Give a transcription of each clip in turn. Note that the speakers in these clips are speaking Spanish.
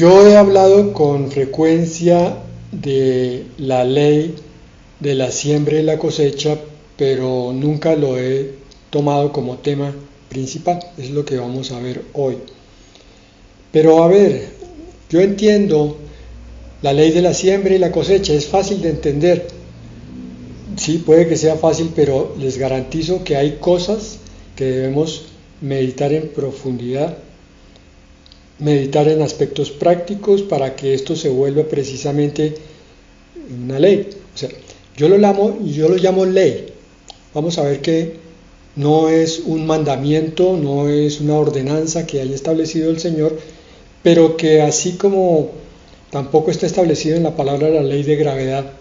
Yo he hablado con frecuencia de la ley de la siembra y la cosecha, pero nunca lo he tomado como tema principal. Es lo que vamos a ver hoy. Pero a ver, yo entiendo la ley de la siembra y la cosecha, es fácil de entender. Sí, puede que sea fácil, pero les garantizo que hay cosas que debemos meditar en profundidad, meditar en aspectos prácticos para que esto se vuelva precisamente una ley. O sea, yo lo llamo ley. Vamos a ver que no es un mandamiento, no es una ordenanza que haya establecido el Señor, pero que así como tampoco está establecido en la palabra la ley de gravedad,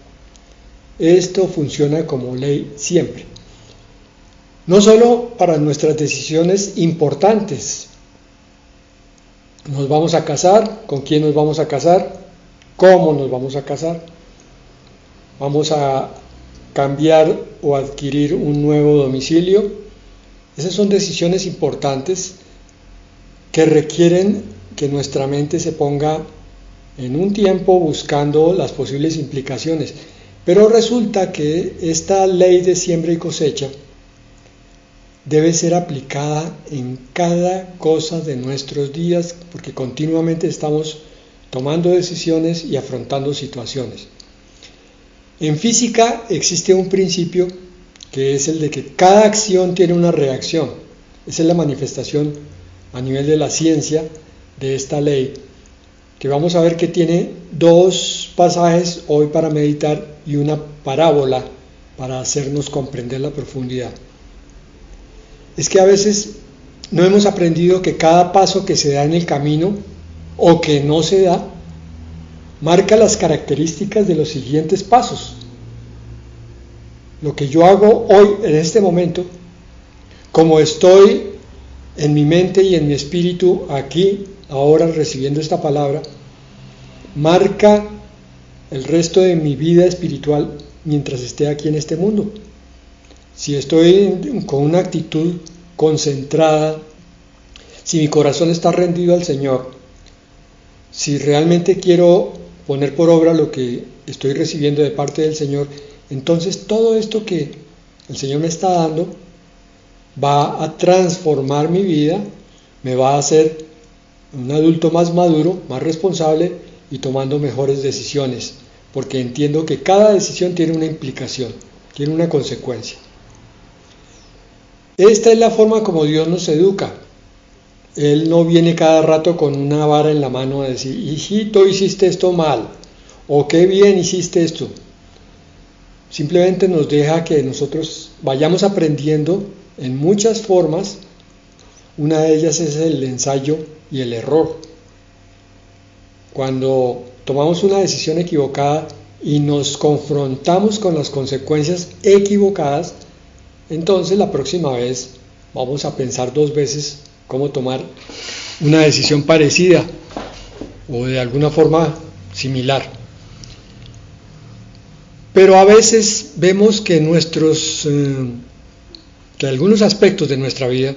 esto funciona como ley siempre. No solo para nuestras decisiones importantes. ¿Nos vamos a casar? ¿Con quién nos vamos a casar? ¿Cómo nos vamos a casar? ¿Vamos a cambiar o adquirir un nuevo domicilio? Esas son decisiones importantes que requieren que nuestra mente se ponga en un tiempo buscando las posibles implicaciones. Pero resulta que esta ley de siembra y cosecha debe ser aplicada en cada cosa de nuestros días, porque continuamente estamos tomando decisiones y afrontando situaciones. En física existe un principio que es el de que cada acción tiene una reacción. Esa es la manifestación a nivel de la ciencia de esta ley, que vamos a ver que tiene dos pasajes hoy para meditar y una parábola para hacernos comprender la profundidad. Es que a veces no hemos aprendido que cada paso que se da en el camino o que no se da marca las características de los siguientes pasos. Lo que yo hago hoy, en este momento, como estoy en mi mente y en mi espíritu aquí, ahora recibiendo esta palabra, marca el resto de mi vida espiritual mientras esté aquí en este mundo. Si estoy con una actitud concentrada, si mi corazón está rendido al Señor, si realmente quiero poner por obra lo que estoy recibiendo de parte del Señor, entonces todo esto que el Señor me está dando va a transformar mi vida, me va a hacer un adulto más maduro, más responsable y tomando mejores decisiones, porque entiendo que cada decisión tiene una implicación, tiene una consecuencia. Esta es la forma como Dios nos educa. Él no viene cada rato con una vara en la mano a decir, hijito, hiciste esto mal, o qué bien hiciste esto. Simplemente nos deja que nosotros vayamos aprendiendo en muchas formas. Una de ellas es el ensayo y el error. Cuando tomamos una decisión equivocada y nos confrontamos con las consecuencias equivocadas, entonces la próxima vez vamos a pensar dos veces cómo tomar una decisión parecida o de alguna forma similar. Pero a veces vemos que que algunos aspectos de nuestra vida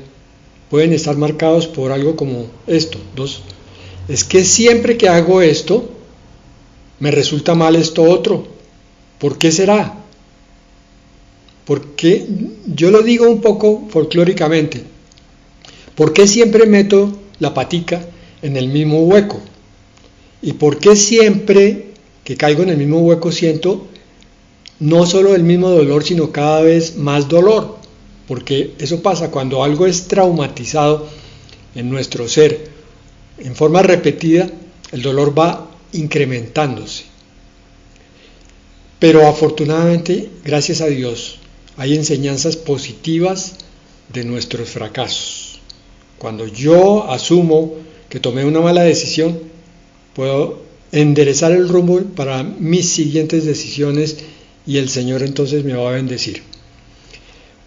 pueden estar marcados por algo como esto. Es que siempre que hago esto, me resulta mal esto otro. ¿Por qué será? Porque yo lo digo un poco folclóricamente. ¿Por qué siempre meto la patica en el mismo hueco? ¿Y por qué siempre que caigo en el mismo hueco siento no solo el mismo dolor, sino cada vez más dolor? Porque eso pasa cuando algo es traumatizado en nuestro ser. En forma repetida, el dolor va incrementándose. Pero afortunadamente, gracias a Dios, hay enseñanzas positivas de nuestros fracasos. Cuando yo asumo que tomé una mala decisión, puedo enderezar el rumbo para mis siguientes decisiones y el Señor entonces me va a bendecir.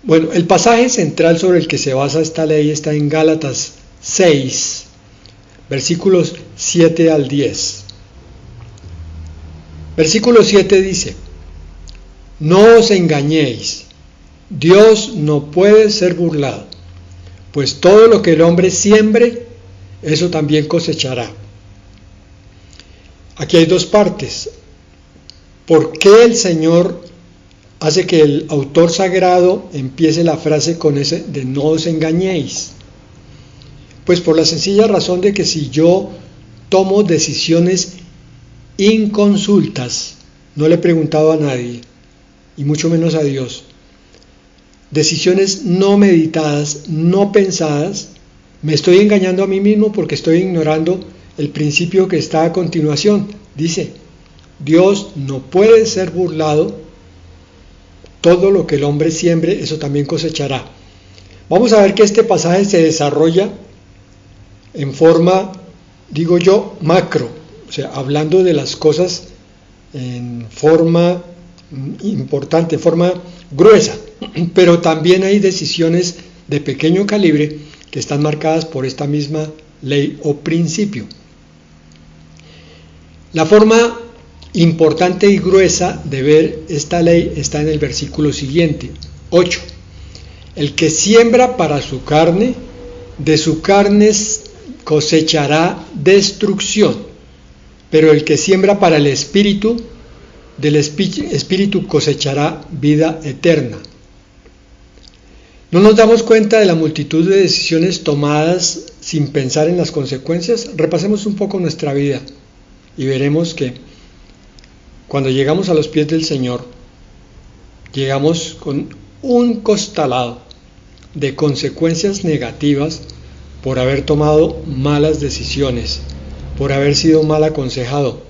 Bueno, el pasaje central sobre el que se basa esta ley está en Gálatas 6, versículos 7 al 10. Versículo 7 dice: no os engañéis, Dios no puede ser burlado, pues todo lo que el hombre siembre, eso también cosechará. Aquí hay dos partes. ¿Por qué el Señor hace que el autor sagrado empiece la frase con ese de no os engañéis? Pues por la sencilla razón de que si yo tomo decisiones inconsultas, no le he preguntado a nadie, y mucho menos a Dios, decisiones no meditadas, no pensadas, me estoy engañando a mí mismo porque estoy ignorando el principio que está a continuación. Dice, Dios no puede ser burlado, todo lo que el hombre siembre, eso también cosechará. Vamos a ver que este pasaje se desarrolla en forma, digo yo, macro, o sea, hablando de las cosas en forma importante, en forma gruesa, pero también hay decisiones de pequeño calibre que están marcadas por esta misma ley o principio. La forma importante y gruesa de ver esta ley está en el versículo siguiente, 8. El que siembra para su carne, de su carne cosechará destrucción, pero el que siembra para el espíritu, del espíritu cosechará vida eterna. ¿No nos damos cuenta de la multitud de decisiones tomadas sin pensar en las consecuencias? Repasemos un poco nuestra vida y veremos que cuando llegamos a los pies del Señor, llegamos con un costalado de consecuencias negativas por haber tomado malas decisiones, por haber sido mal aconsejado,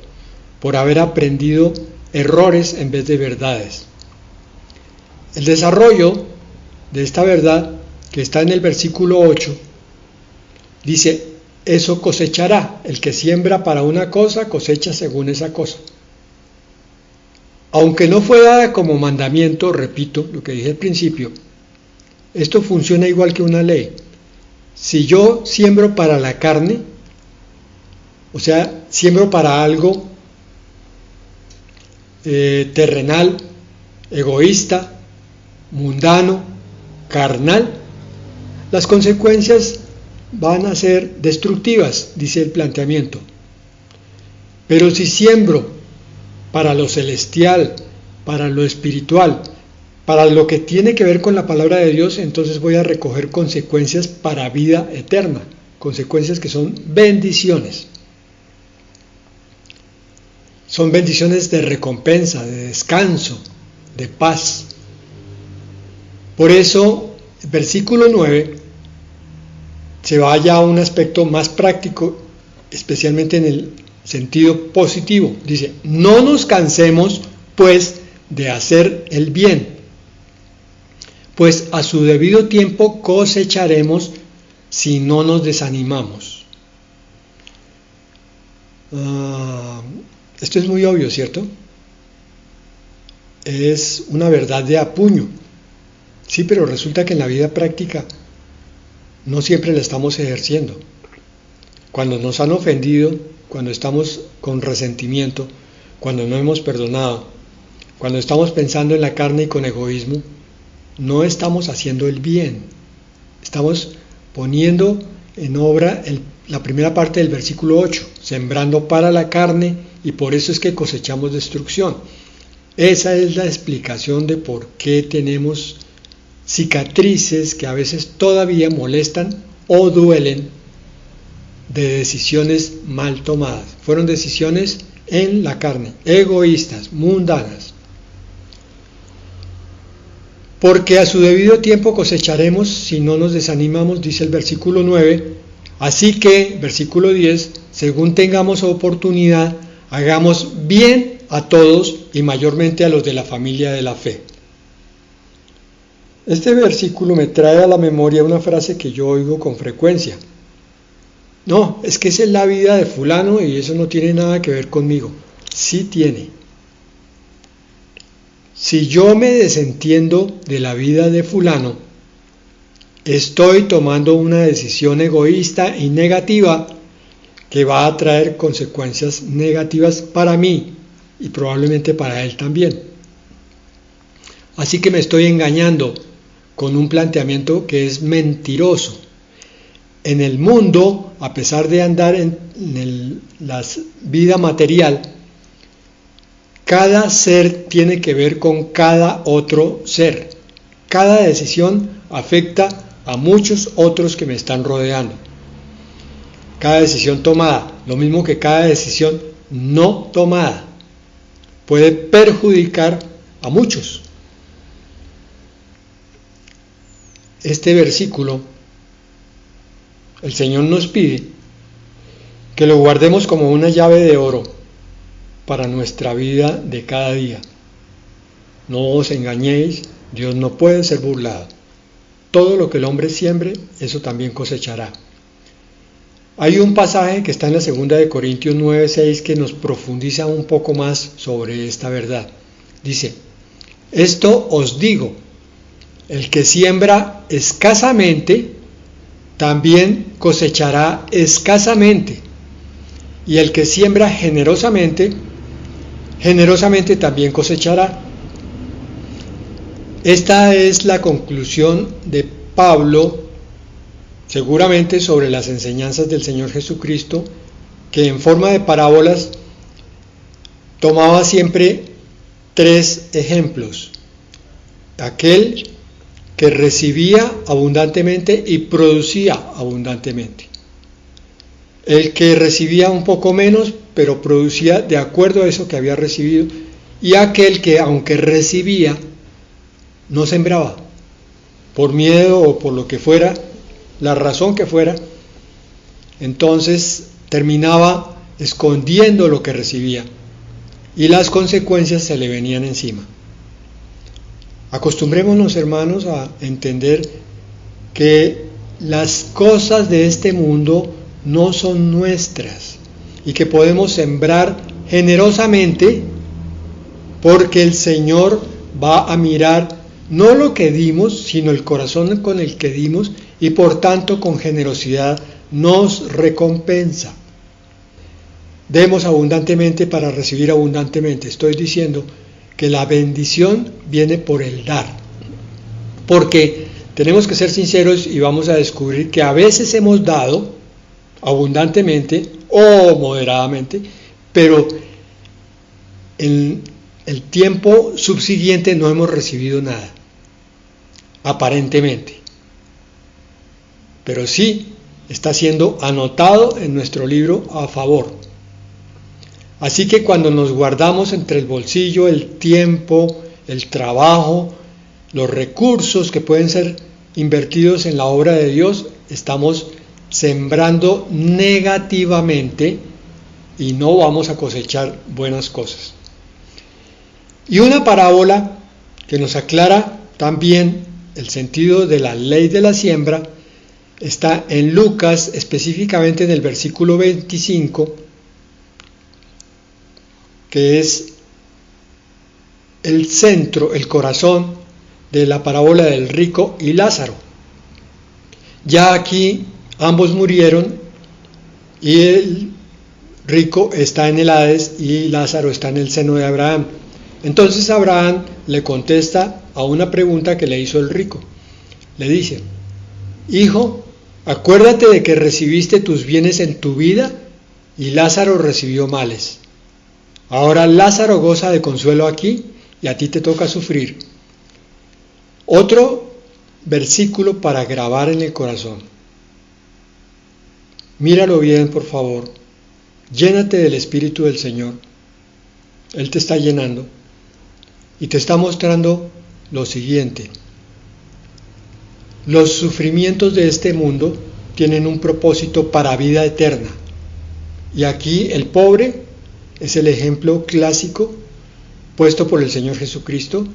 por haber aprendido errores en vez de verdades. El desarrollo de esta verdad, que está en el versículo 8, dice, eso cosechará, el que siembra para una cosa, cosecha según esa cosa. Aunque no fue dada como mandamiento, repito lo que dije al principio, esto funciona igual que una ley. Si yo siembro para la carne, o sea, siembro para algo terrenal, egoísta, mundano, carnal, las consecuencias van a ser destructivas, dice el planteamiento. Pero si siembro para lo celestial, para lo espiritual, para lo que tiene que ver con la palabra de Dios, entonces voy a recoger consecuencias para vida eterna, consecuencias que son bendiciones. Son bendiciones de recompensa, de descanso, de paz. Por eso, el versículo 9 se va ya a un aspecto más práctico, especialmente en el sentido positivo. Dice, no nos cansemos, pues, de hacer el bien, pues a su debido tiempo cosecharemos si no nos desanimamos. Esto es muy obvio, ¿cierto? Es una verdad de apuño. Sí, pero resulta que en la vida práctica no siempre la estamos ejerciendo. Cuando nos han ofendido, cuando estamos con resentimiento, cuando no hemos perdonado, cuando estamos pensando en la carne y con egoísmo, no estamos haciendo el bien. Estamos poniendo en obra la primera parte del versículo 8, sembrando para la carne, y por eso es que cosechamos destrucción. Esa es la explicación de por qué tenemos cicatrices que a veces todavía molestan o duelen de decisiones mal tomadas. Fueron decisiones en la carne, egoístas, mundanas. Porque a su debido tiempo cosecharemos si no nos desanimamos, dice el versículo 9. Así que, versículo 10, según tengamos oportunidad, hagamos bien a todos y mayormente a los de la familia de la fe. Este versículo me trae a la memoria una frase que yo oigo con frecuencia. No, es que esa es la vida de fulano y eso no tiene nada que ver conmigo. Sí tiene. Si yo me desentiendo de la vida de fulano, estoy tomando una decisión egoísta y negativa que va a traer consecuencias negativas para mí y probablemente para él también. Así que me estoy engañando con un planteamiento que es mentiroso. en el mundo, a pesar de andar en la vida material, cada ser tiene que ver con cada otro ser. Cada decisión afecta a muchos otros que me están rodeando. Cada decisión tomada, lo mismo que cada decisión no tomada, puede perjudicar a muchos. Este versículo, el Señor nos pide que lo guardemos como una llave de oro para nuestra vida de cada día. No os engañéis, Dios no puede ser burlado. Todo lo que el hombre siembre, eso también cosechará. Hay un pasaje que está en la 2 de Corintios 9:6 que nos profundiza un poco más sobre esta verdad. Dice: esto os digo, el que siembra escasamente, también cosechará escasamente, y el que siembra generosamente, generosamente también cosechará. Esta es la conclusión de Pablo, seguramente sobre las enseñanzas del Señor Jesucristo, que en forma de parábolas tomaba siempre 3 ejemplos: aquel que recibía abundantemente y producía abundantemente, el que recibía un poco menos pero producía de acuerdo a eso que había recibido, y aquel que aunque recibía no sembraba, por miedo o por lo que fuera, la razón que fuera, entonces terminaba escondiendo lo que recibía y las consecuencias se le venían encima. Acostumbrémonos, hermanos, a entender que las cosas de este mundo no son nuestras y que podemos sembrar generosamente, porque el Señor va a mirar no lo que dimos, sino el corazón con el que dimos, y por tanto con generosidad nos recompensa. Demos abundantemente para recibir abundantemente. Estoy diciendo que la bendición viene por el dar, porque tenemos que ser sinceros y vamos a descubrir que a veces hemos dado abundantemente o moderadamente, pero en el tiempo subsiguiente no hemos recibido nada, aparentemente, pero sí está siendo anotado en nuestro libro a favor. Así que cuando nos guardamos entre el bolsillo el tiempo, el trabajo, los recursos que pueden ser invertidos en la obra de Dios, estamos sembrando negativamente y no vamos a cosechar buenas cosas. Y una parábola que nos aclara también el sentido de la ley de la siembra está en Lucas, específicamente en el versículo 25, que es el centro, el corazón de la parábola del rico y Lázaro. Ya aquí ambos murieron y el rico está en el Hades y Lázaro está en el seno de Abraham. Entonces Abraham le contesta a una pregunta que le hizo el rico. Le dice: hijo, acuérdate de que recibiste tus bienes en tu vida y Lázaro recibió males. Ahora Lázaro goza de consuelo aquí y a ti te toca sufrir. Otro versículo para grabar en el corazón. Míralo bien, por favor. Llénate del Espíritu del Señor. Él te está llenando y te está mostrando lo siguiente: los sufrimientos de este mundo tienen un propósito para vida eterna. Y aquí el pobre es el ejemplo clásico puesto por el Señor Jesucristo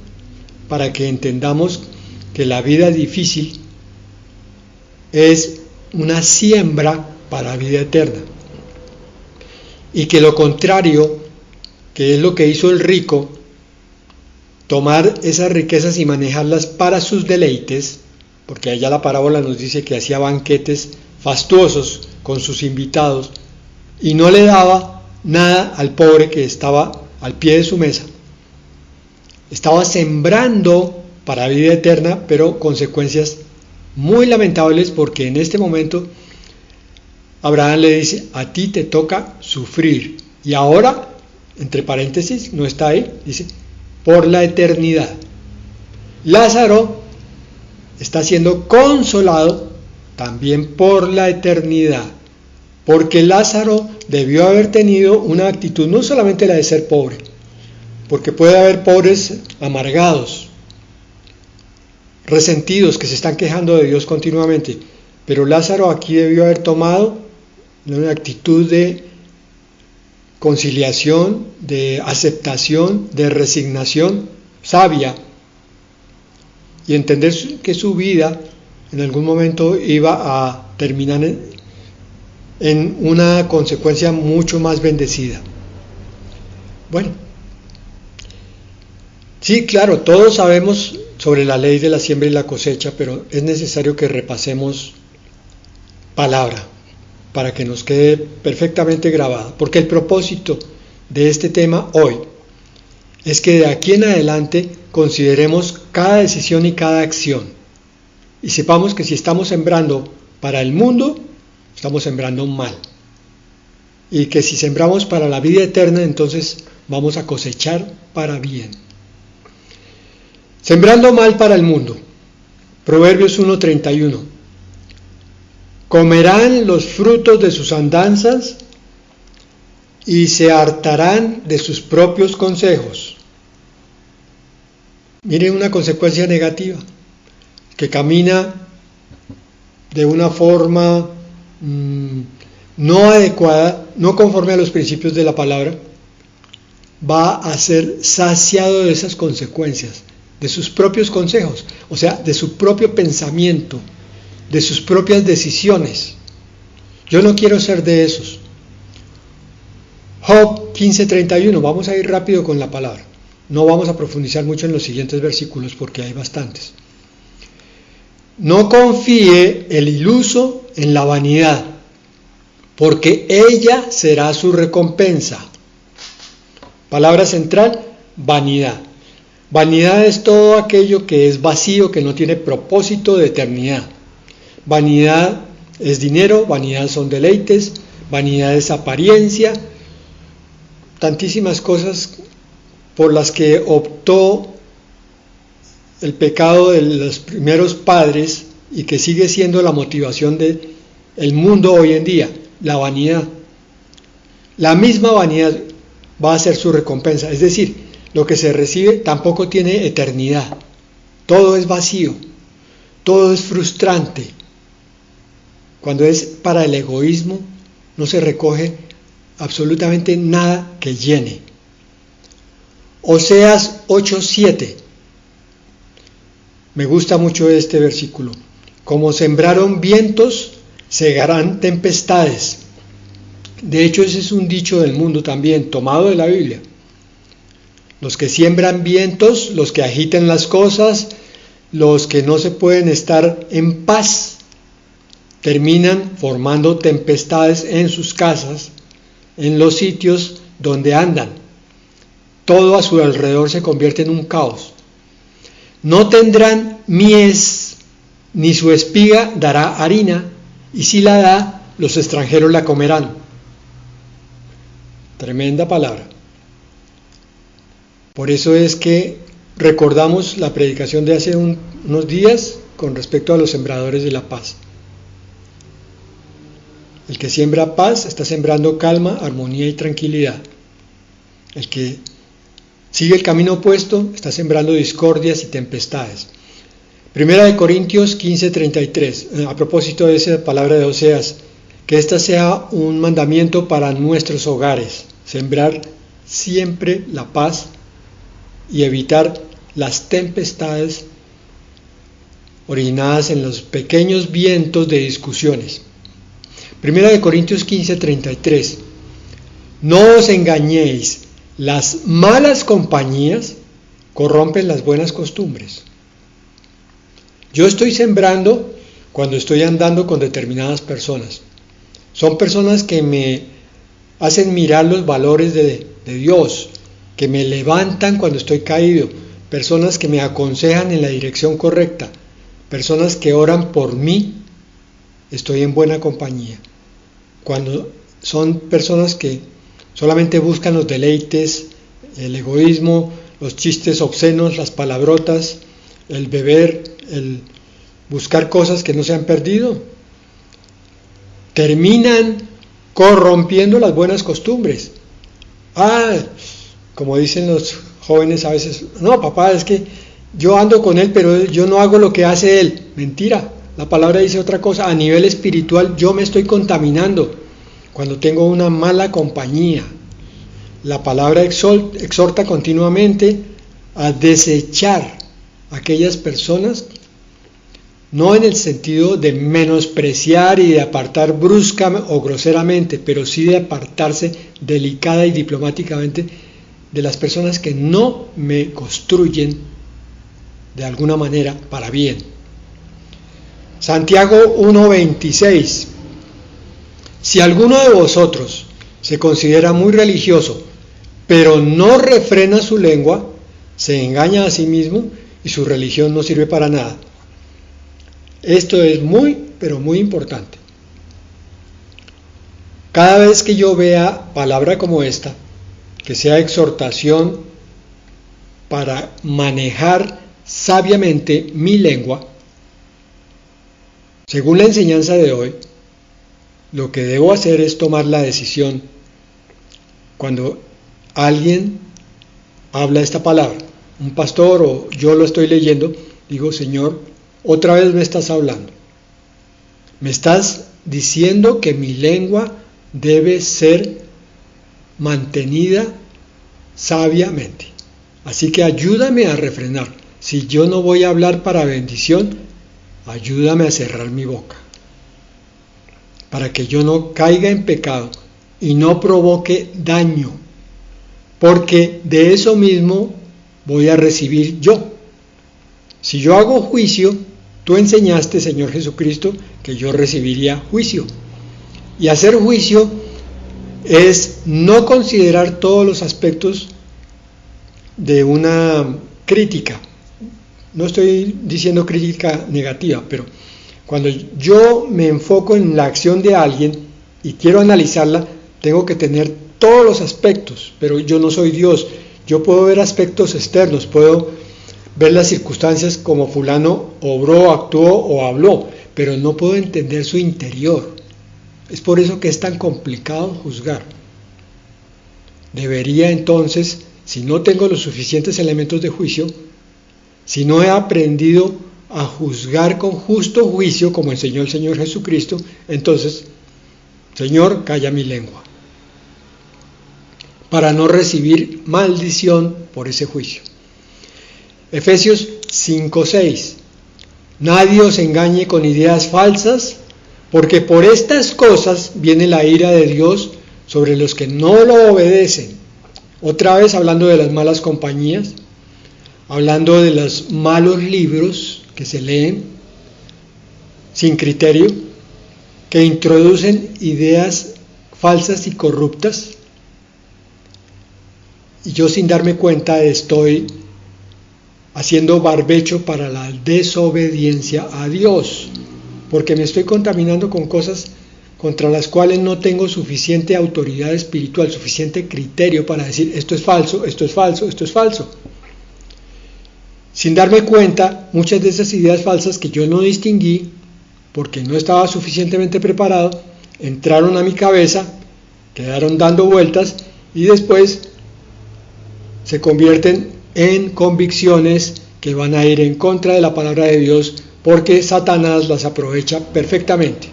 para que entendamos que la vida difícil es una siembra para vida eterna. Y que lo contrario, que es lo que hizo el rico, tomar esas riquezas y manejarlas para sus deleites, porque allá la parábola nos dice que hacía banquetes fastuosos con sus invitados y no le daba nada al pobre que estaba al pie de su mesa. Estaba sembrando para vida eterna, pero consecuencias muy lamentables, porque en este momento Abraham le dice, a ti te toca sufrir. Y ahora, entre paréntesis, no está ahí, dice, por la eternidad. Lázaro está siendo consolado también por la eternidad, porque Lázaro debió haber tenido una actitud, no solamente la de ser pobre, porque puede haber pobres amargados, resentidos, que se están quejando de Dios continuamente, pero Lázaro aquí debió haber tomado una actitud de conciliación, de aceptación, de resignación sabia, y entender que su vida en algún momento iba a terminar en una consecuencia mucho más bendecida. Bueno, sí, claro, todos sabemos sobre la ley de la siembra y la cosecha, pero es necesario que repasemos palabra para que nos quede perfectamente grabada, porque el propósito de este tema hoy es que de aquí en adelante consideremos cada decisión y cada acción y sepamos que si estamos sembrando para el mundo, estamos sembrando mal, y que si sembramos para la vida eterna, entonces vamos a cosechar para bien. Sembrando mal para el mundo. Proverbios 1:31. Comerán los frutos de sus andanzas y se hartarán de sus propios consejos. Miren una consecuencia negativa, que camina de una forma no adecuada, no conforme a los principios de la palabra, va a ser saciado de esas consecuencias, de sus propios consejos, o sea, de su propio pensamiento, de sus propias decisiones. Yo no quiero ser de esos. Job 15:31, vamos a ir rápido con la palabra. No vamos a profundizar mucho en los siguientes versículos porque hay bastantes. No confíe el iluso en la vanidad, porque ella será su recompensa. Palabra central, vanidad. Vanidad es todo aquello que es vacío, que no tiene propósito de eternidad. Vanidad es dinero, vanidad son deleites, vanidad es apariencia, tantísimas cosas por las que optó el pecado de los primeros padres y que sigue siendo la motivación del mundo hoy en día, la vanidad. La misma vanidad va a ser su recompensa, es decir, lo que se recibe tampoco tiene eternidad, todo es vacío, todo es frustrante. Cuando es para el egoísmo, no se recoge absolutamente nada que llene. Oseas 8:7. Me gusta mucho este versículo. Como sembraron vientos, segarán tempestades. De hecho, ese es un dicho del mundo también, tomado de la Biblia. Los que siembran vientos, los que agitan las cosas, los que no se pueden estar en paz, terminan formando tempestades en sus casas, en los sitios donde andan. Todo a su alrededor se convierte en un caos. No tendrán mies, ni su espiga dará harina, y si la da, los extranjeros la comerán. Tremenda palabra. Por eso es que recordamos la predicación de hace unos días con respecto a los sembradores de la paz. El que siembra paz está sembrando calma, armonía y tranquilidad. El que sigue el camino opuesto está sembrando discordias y tempestades. Primera de Corintios 15:33, a propósito de esa palabra de Oseas, que esta sea un mandamiento para nuestros hogares, sembrar siempre la paz y evitar las tempestades originadas en los pequeños vientos de discusiones. Primera de Corintios 15:33, no os engañéis, las malas compañías corrompen las buenas costumbres. Yo estoy sembrando cuando estoy andando con determinadas personas. Son personas que me hacen mirar los valores de Dios, que me levantan cuando estoy caído, personas que me aconsejan en la dirección correcta, personas que oran por mí. Estoy en buena compañía. cuando son personas que solamente buscan los deleites, el egoísmo, los chistes obscenos, las palabrotas, el beber, el buscar cosas que no se han perdido, terminan corrompiendo las buenas costumbres. Como dicen los jóvenes a veces, no, papá, es que yo ando con él, pero yo no hago lo que hace él. Mentira, la palabra dice otra cosa. A nivel espiritual yo me estoy contaminando cuando tengo una mala compañía. La palabra exhorta continuamente a desechar a aquellas personas, no en el sentido de menospreciar y de apartar brusca o groseramente, pero sí de apartarse delicada y diplomáticamente de las personas que no me construyen de alguna manera para bien. Santiago 1:26. Si alguno de vosotros se considera muy religioso, pero no refrena su lengua, se engaña a sí mismo y su religión no sirve para nada. Esto es muy, pero muy importante. Cada vez que yo vea palabra como esta, que sea exhortación para manejar sabiamente mi lengua, según la enseñanza de hoy, lo que debo hacer es tomar la decisión cuando alguien habla esta palabra, un pastor o yo lo estoy leyendo, digo, Señor, otra vez me estás hablando. Me estás diciendo que mi lengua debe ser mantenida sabiamente. Así que ayúdame a refrenar. Si yo no voy a hablar para bendición, ayúdame a cerrar mi boca, para que yo no caiga en pecado y no provoque daño, porque de eso mismo voy a recibir yo. Si yo hago juicio, tú enseñaste, Señor Jesucristo, que yo recibiría juicio. Y hacer juicio es no considerar todos los aspectos de una crítica. No estoy diciendo crítica negativa, pero cuando yo me enfoco en la acción de alguien y quiero analizarla, tengo que tener todos los aspectos, pero yo no soy Dios. Yo puedo ver aspectos externos, puedo ver las circunstancias como fulano obró, actuó o habló, pero no puedo entender su interior. Es por eso que es tan complicado juzgar. Debería entonces, si no tengo los suficientes elementos de juicio, si no he aprendido a juzgar con justo juicio, como enseñó el Señor Jesucristo, entonces, Señor, calla mi lengua, para no recibir maldición por ese juicio. Efesios 5:6. Nadie os engañe con ideas falsas, porque por estas cosas viene la ira de Dios sobre los que no lo obedecen. Otra vez hablando de las malas compañías, hablando de los malos libros que se leen sin criterio, que introducen ideas falsas y corruptas, y yo sin darme cuenta estoy haciendo barbecho para la desobediencia a Dios, porque me estoy contaminando con cosas contra las cuales no tengo suficiente autoridad espiritual, suficiente criterio para decir esto es falso, esto es falso, esto es falso. Sin darme cuenta, muchas de esas ideas falsas que yo no distinguí, porque no estaba suficientemente preparado, entraron a mi cabeza, quedaron dando vueltas y después se convierten en convicciones que van a ir en contra de la palabra de Dios, porque Satanás las aprovecha perfectamente.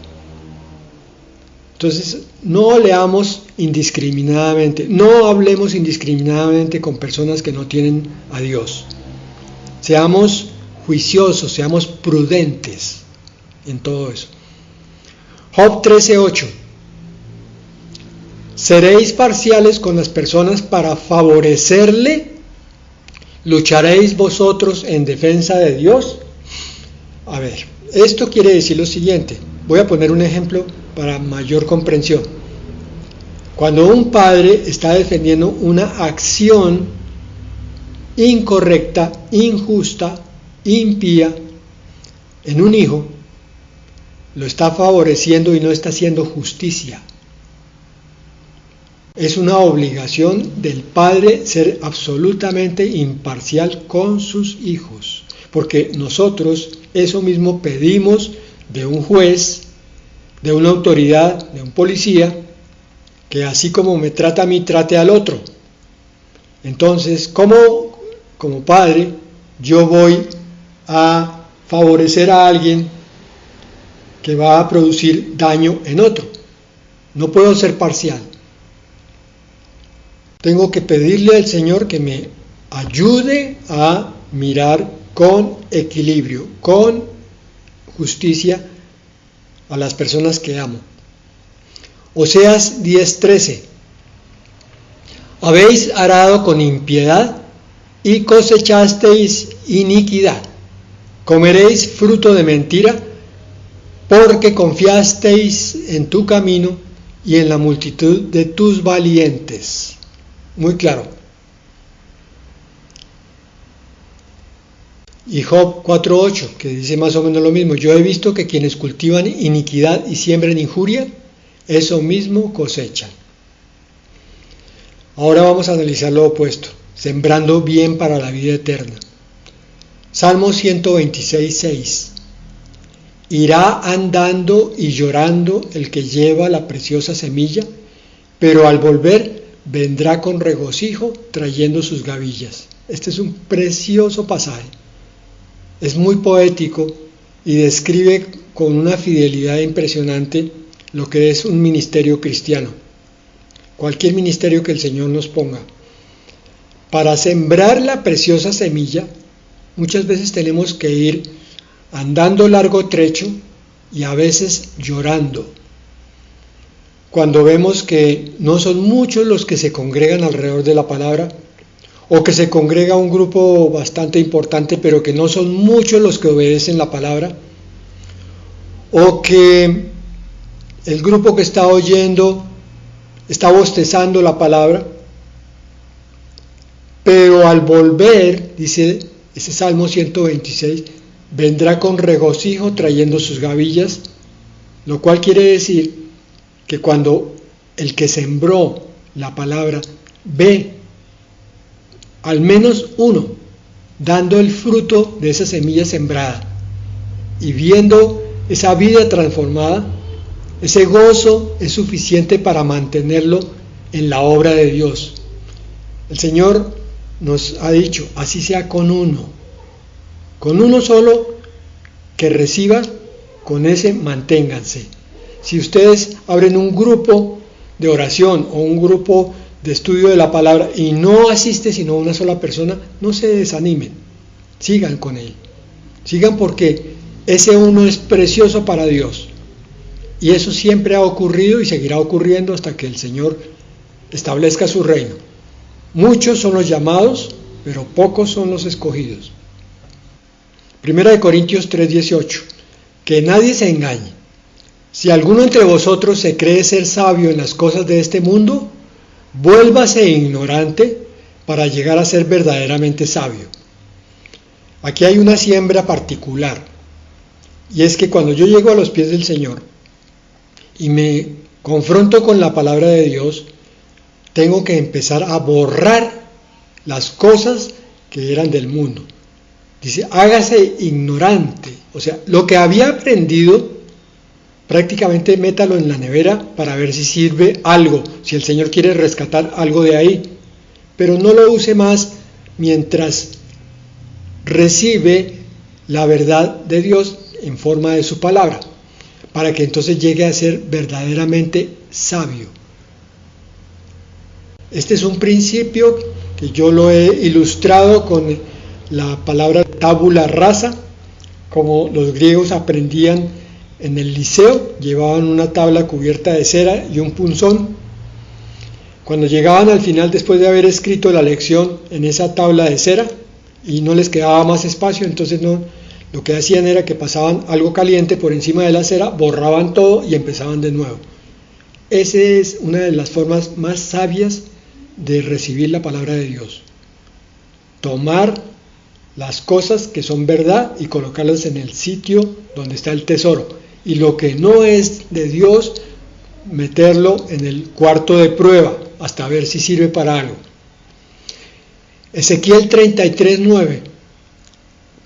Entonces, no leamos indiscriminadamente, no hablemos indiscriminadamente con personas que no tienen a Dios. Seamos juiciosos, seamos prudentes en todo eso. Job 13:8. ¿Seréis parciales con las personas para favorecerle? ¿Lucharéis vosotros en defensa de Dios? A ver, esto quiere decir lo siguiente. Voy a poner un ejemplo para mayor comprensión. Cuando un padre está defendiendo una acción incorrecta, injusta, impía en un hijo, lo está favoreciendo y no está haciendo justicia. Es una obligación del padre ser absolutamente imparcial con sus hijos, porque nosotros eso mismo pedimos de un juez, de una autoridad, de un policía, que así como me trata a mí, trate al otro. Entonces, ¿cómo como padre yo voy a favorecer a alguien que va a producir daño en otro? No puedo ser parcial. Tengo que pedirle al Señor que me ayude a mirar con equilibrio, con justicia a las personas que amo. Oseas 10:13. Habéis arado con impiedad y cosechasteis iniquidad. Comeréis fruto de mentira, porque confiasteis en tu camino y en la multitud de tus valientes. Muy claro. Y Job 4:8, que dice más o menos lo mismo. Yo he visto que quienes cultivan iniquidad y siembran injuria, eso mismo cosechan. Ahora vamos a analizar lo opuesto, sembrando bien para la vida eterna. Salmo 126:6. Irá andando y llorando el que lleva la preciosa semilla, pero al volver vendrá con regocijo trayendo sus gavillas. Este es un precioso pasaje. Es muy poético y describe con una fidelidad impresionante lo que es un ministerio cristiano. Cualquier ministerio que el Señor nos ponga. Para sembrar la preciosa semilla, muchas veces tenemos que ir andando largo trecho y a veces llorando. Cuando vemos que no son muchos los que se congregan alrededor de la palabra, o que se congrega un grupo bastante importante, pero que no son muchos los que obedecen la palabra, o que el grupo que está oyendo está bostezando la palabra, pero al volver, dice ese Salmo 126, vendrá con regocijo trayendo sus gavillas, lo cual quiere decir que cuando el que sembró la palabra ve al menos uno dando el fruto de esa semilla sembrada y viendo esa vida transformada, ese gozo es suficiente para mantenerlo en la obra de Dios. El Señor nos ha dicho, así sea con uno solo que reciba, con ese manténganse. Si ustedes abren un grupo de oración o un grupo de estudio de la palabra y no asiste sino una sola persona, no se desanimen, sigan con él, sigan porque ese uno es precioso para Dios y eso siempre ha ocurrido y seguirá ocurriendo hasta que el Señor establezca su reino. Muchos son los llamados, pero pocos son los escogidos. 1 Corintios 3:18. Que nadie se engañe. Si alguno entre vosotros se cree ser sabio en las cosas de este mundo, vuélvase ignorante para llegar a ser verdaderamente sabio. Aquí hay una siembra particular, y es que cuando yo llego a los pies del Señor y me confronto con la palabra de Dios, tengo que empezar a borrar las cosas que eran del mundo. Dice, hágase ignorante, o sea, lo que había aprendido, prácticamente métalo en la nevera para ver si sirve algo, si el Señor quiere rescatar algo de ahí, pero no lo use más mientras recibe la verdad de Dios en forma de su palabra, para que entonces llegue a ser verdaderamente sabio. Este es un principio que yo lo he ilustrado con la palabra tabula rasa, como los griegos aprendían en el liceo, llevaban una tabla cubierta de cera y un punzón. Cuando llegaban al final, después de haber escrito la lección en esa tabla de cera y no les quedaba más espacio, entonces lo que hacían era que pasaban algo caliente por encima de la cera, borraban todo y empezaban de nuevo. Esa es una de las formas más sabias de recibir la palabra de Dios. Tomar las cosas que son verdad y colocarlas en el sitio donde está el tesoro. Y lo que no es de Dios, meterlo en el cuarto de prueba, hasta ver si sirve para algo. Ezequiel 33:9.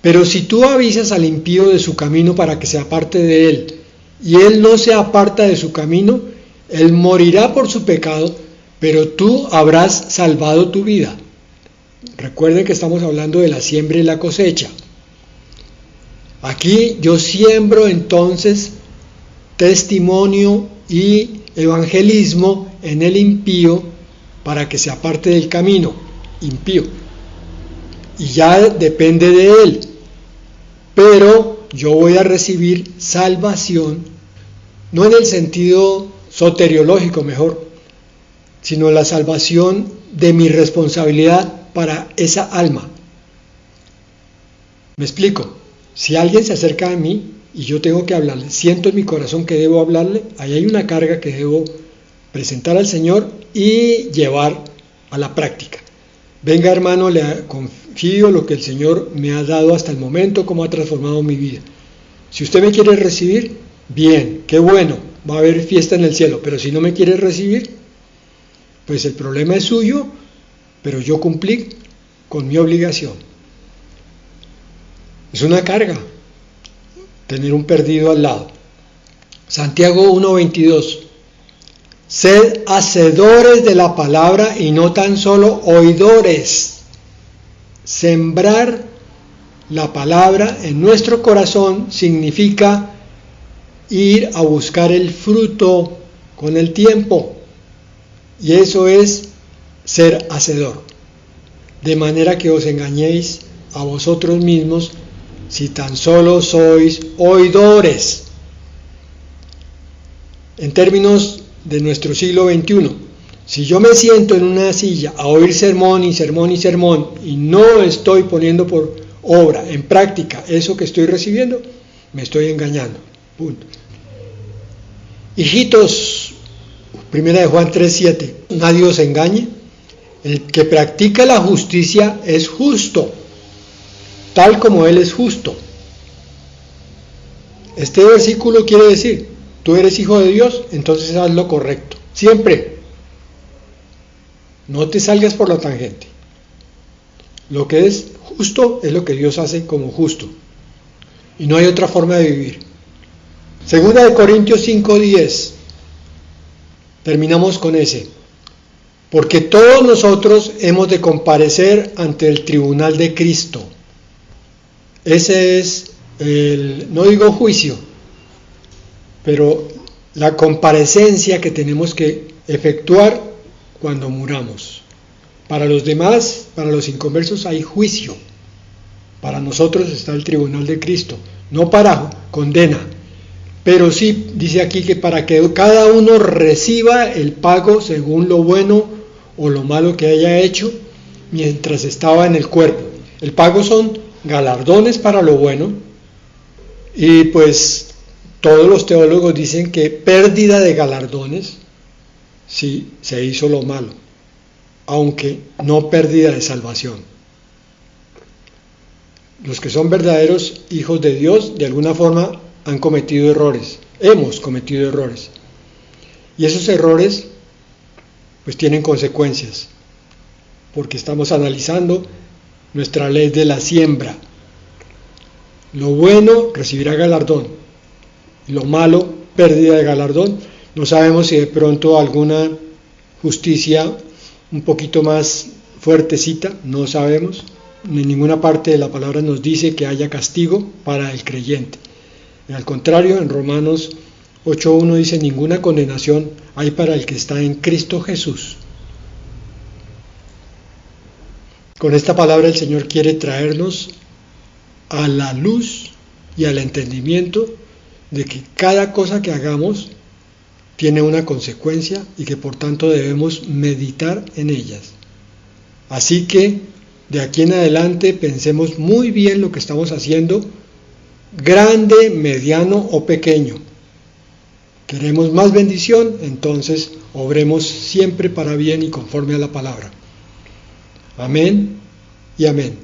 Pero si tú avisas al impío de su camino para que se aparte de él, y él no se aparta de su camino, él morirá por su pecado, pero tú habrás salvado tu vida. Recuerden que estamos hablando de la siembra y la cosecha. Aquí yo siembro entonces testimonio y evangelismo en el impío para que se aparte del camino impío. Y ya depende de él. Pero yo voy a recibir salvación, no en el sentido soteriológico mejor, sino la salvación de mi responsabilidad para esa alma. ¿Me explico? Si alguien se acerca a mí y yo tengo que hablarle, siento en mi corazón que debo hablarle, ahí hay una carga que debo presentar al Señor y llevar a la práctica. Venga, hermano, le confío lo que el Señor me ha dado hasta el momento, cómo ha transformado mi vida. Si usted me quiere recibir, bien, qué bueno, va a haber fiesta en el cielo, pero si no me quiere recibir, pues el problema es suyo, pero yo cumplí con mi obligación. Es una carga tener un perdido al lado. Santiago 1:22. Sed hacedores de la palabra y no tan solo oidores. Sembrar la palabra en nuestro corazón significa ir a buscar el fruto con el tiempo. Y eso es ser hacedor. De manera que os engañéis a vosotros mismos si tan solo sois oidores. En términos de nuestro siglo XXI, si yo me siento en una silla a oír sermón y sermón y sermón y no estoy poniendo por obra, en práctica, eso que estoy recibiendo, me estoy engañando. Punto. Hijitos, 1 Juan 3:7, nadie os engañe, el que practica la justicia es justo, tal como Él es justo. Este versículo quiere decir, tú eres hijo de Dios, entonces haz lo correcto, siempre. No te salgas por la tangente. Lo que es justo es lo que Dios hace como justo. Y no hay otra forma de vivir. Segunda de Corintios 5:10. Terminamos con ese. Porque todos nosotros hemos de comparecer ante el tribunal de Cristo. Ese es no digo juicio, pero la comparecencia que tenemos que efectuar cuando muramos. Para los demás, para los inconversos hay juicio. Para nosotros está el tribunal de Cristo, no para condena, pero sí dice aquí que para que cada uno reciba el pago según lo bueno o lo malo que haya hecho mientras estaba en el cuerpo. El pago son galardones para lo bueno, y pues todos los teólogos dicen que pérdida de galardones si se hizo lo malo, aunque no pérdida de salvación. Los que son verdaderos hijos de Dios de alguna forma han cometido errores, hemos cometido errores, y esos errores pues tienen consecuencias, porque estamos analizando nuestra ley de la siembra. Lo bueno recibirá galardón, y lo malo, pérdida de galardón. No sabemos si de pronto alguna justicia un poquito más fuertecita, no sabemos. En ninguna parte de la palabra nos dice que haya castigo para el creyente. Y al contrario, en Romanos 8:1 dice, ninguna condenación hay para el que está en Cristo Jesús. Con esta palabra el Señor quiere traernos a la luz y al entendimiento de que cada cosa que hagamos tiene una consecuencia y que por tanto debemos meditar en ellas. Así que de aquí en adelante pensemos muy bien lo que estamos haciendo, grande, mediano o pequeño. Queremos más bendición, entonces obremos siempre para bien y conforme a la palabra. Amén y amén.